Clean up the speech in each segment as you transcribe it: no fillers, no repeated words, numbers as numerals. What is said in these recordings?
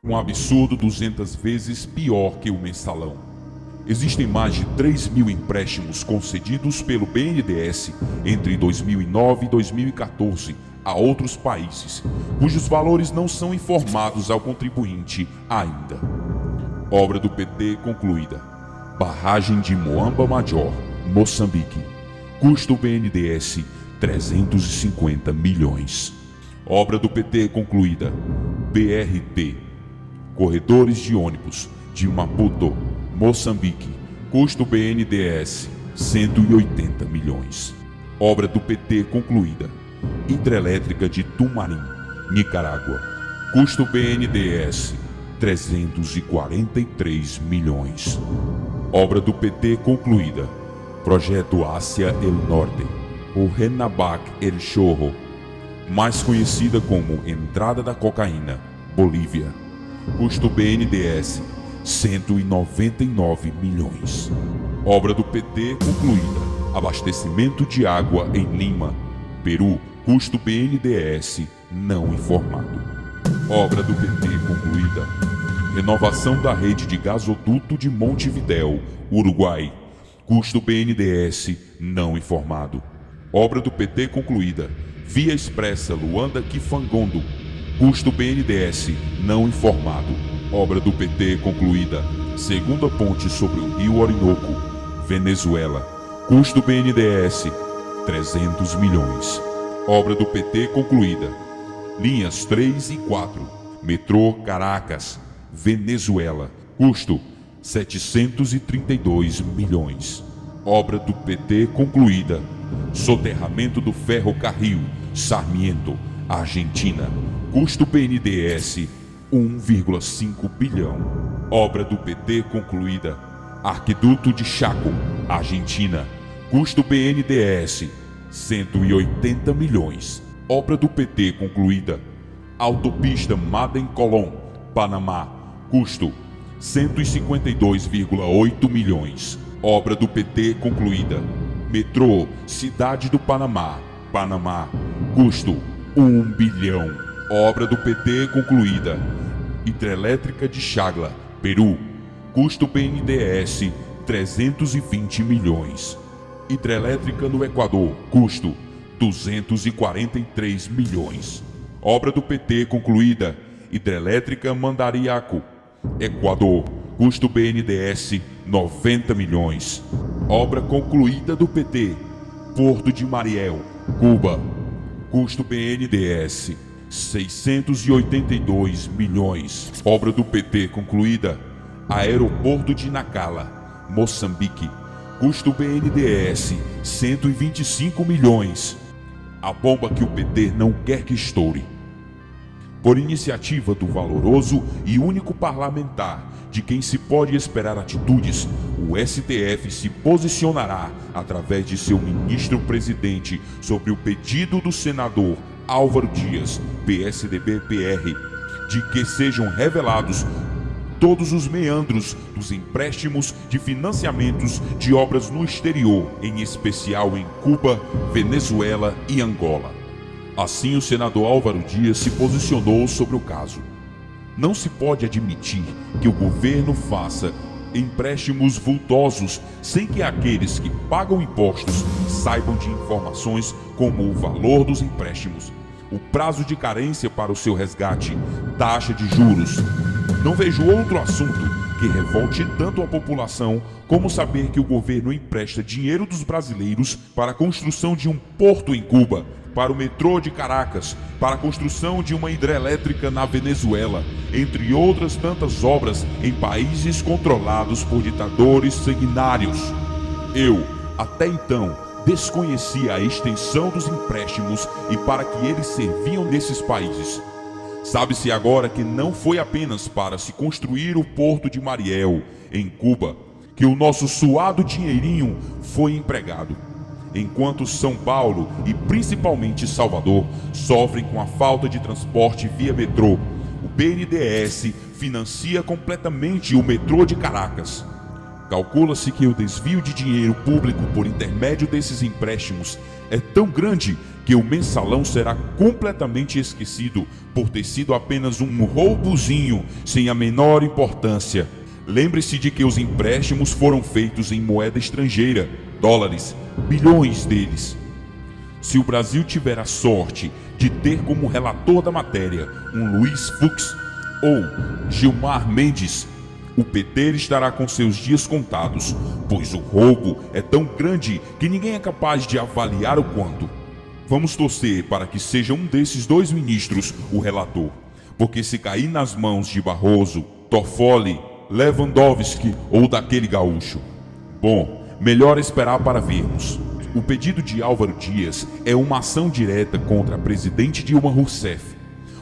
um absurdo 200 vezes pior que o mensalão. Existem mais de 3.000 empréstimos concedidos pelo BNDES entre 2009 e 2014 a outros países, cujos valores não são informados ao contribuinte ainda. Obra do PT concluída. Barragem de Moamba Major, Moçambique. Custo BNDES 350 milhões. Obra do PT concluída. BRT. Corredores de ônibus de Maputo, Moçambique. Custo BNDES 180 milhões. Obra do PT concluída. Hidrelétrica de Tumarim, Nicarágua. Custo BNDES 343 milhões. Obra do PT concluída. Projeto Hacia el Norte, o Renabac El Chorro, mais conhecida como Entrada da Cocaína, Bolívia. Custo BNDES 199 milhões. Obra do PT concluída. Abastecimento de água em Lima, Peru. Custo BNDES não informado. Obra do PT concluída. Renovação da rede de gasoduto de Montevidéu, Uruguai. Custo BNDES não informado. Obra do PT concluída. Via Expressa Luanda-Kifangondo. Custo BNDES não informado. Obra do PT concluída. Segunda ponte sobre o rio Orinoco, Venezuela. Custo BNDES 300 milhões. Obra do PT concluída. Linhas 3 e 4. Metrô Caracas, Venezuela. Custo 732 milhões. Obra do PT concluída. Soterramento do ferrocarril Sarmiento, Argentina. Custo BNDES 1,5 bilhão. Obra do PT concluída. Arquiduto de Chaco, Argentina. Custo BNDES 180 milhões. Obra do PT concluída. Autopista Madem-Colón, Panamá. Custo 152,8 milhões. Obra do PT concluída. Metrô Cidade do Panamá, Panamá. Custo 1 bilhão. Obra do PT concluída. Hidrelétrica de Chagla, Peru. Custo BNDES 320 milhões. Hidrelétrica no Equador. Custo 243 milhões. Obra do PT concluída. Hidrelétrica Mandariaco, Equador. Custo BNDES 90 milhões. Obra concluída do PT. Porto de Mariel, Cuba. Custo BNDES 682 milhões. Obra do PT concluída. Aeroporto de Nacala, Moçambique. Custo BNDES 125 milhões. A bomba que o PT não quer que estoure. Por iniciativa do valoroso e único parlamentar de quem se pode esperar atitudes, o STF se posicionará através de seu ministro-presidente sobre o pedido do senador Álvaro Dias, PSDB-PR, de que sejam revelados todos os meandros dos empréstimos de financiamentos de obras no exterior, em especial em Cuba, Venezuela e Angola. Assim, o senador Álvaro Dias se posicionou sobre o caso. Não se pode admitir que o governo faça empréstimos vultosos sem que aqueles que pagam impostos saibam de informações como o valor dos empréstimos, o prazo de carência para o seu resgate, taxa de juros. Não vejo outro assunto que revolte tanto a população como saber que o governo empresta dinheiro dos brasileiros para a construção de um porto em Cuba, para o metrô de Caracas, para a construção de uma hidrelétrica na Venezuela, entre outras tantas obras em países controlados por ditadores sanguinários. Eu, até então, desconhecia a extensão dos empréstimos e para que eles serviam nesses países. Sabe-se agora que não foi apenas para se construir o Porto de Mariel, em Cuba, que o nosso suado dinheirinho foi empregado. Enquanto São Paulo e principalmente Salvador sofrem com a falta de transporte via metrô, o BNDES financia completamente o metrô de Caracas. Calcula-se que o desvio de dinheiro público por intermédio desses empréstimos é tão grande que o mensalão será completamente esquecido por ter sido apenas um roubozinho sem a menor importância. Lembre-se de que os empréstimos foram feitos em moeda estrangeira, dólares, bilhões deles. Se o Brasil tiver a sorte de ter como relator da matéria um Luiz Fux ou Gilmar Mendes, o PT estará com seus dias contados, pois o roubo é tão grande que ninguém é capaz de avaliar o quanto. Vamos torcer para que seja um desses dois ministros o relator, porque se cair nas mãos de Barroso, Toffoli, Lewandowski ou daquele gaúcho, bom, melhor esperar para vermos. O pedido de Álvaro Dias é uma ação direta contra a presidente Dilma Rousseff,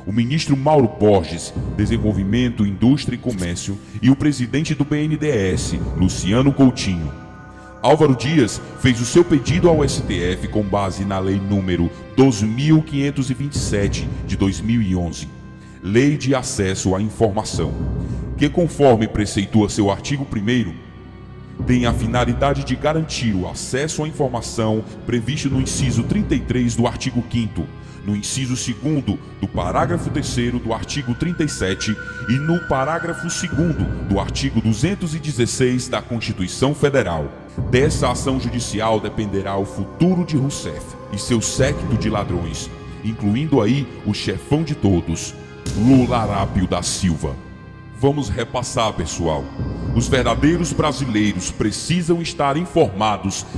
o ministro Mauro Borges, Desenvolvimento, Indústria e Comércio, e o presidente do BNDES, Luciano Coutinho. Álvaro Dias fez o seu pedido ao STF com base na Lei número 12.527 de 2011, Lei de Acesso à Informação, que, conforme preceitua seu artigo 1º, tem a finalidade de garantir o acesso à informação previsto no inciso 33 do artigo 5º, no inciso 2º do parágrafo 3º do artigo 37 e no parágrafo 2º do artigo 216 da Constituição Federal. Dessa ação judicial dependerá o futuro de Rousseff e seu séquito de ladrões, incluindo aí o chefão de todos, Lula Arápio da Silva. Vamos repassar, pessoal. Os verdadeiros brasileiros precisam estar informados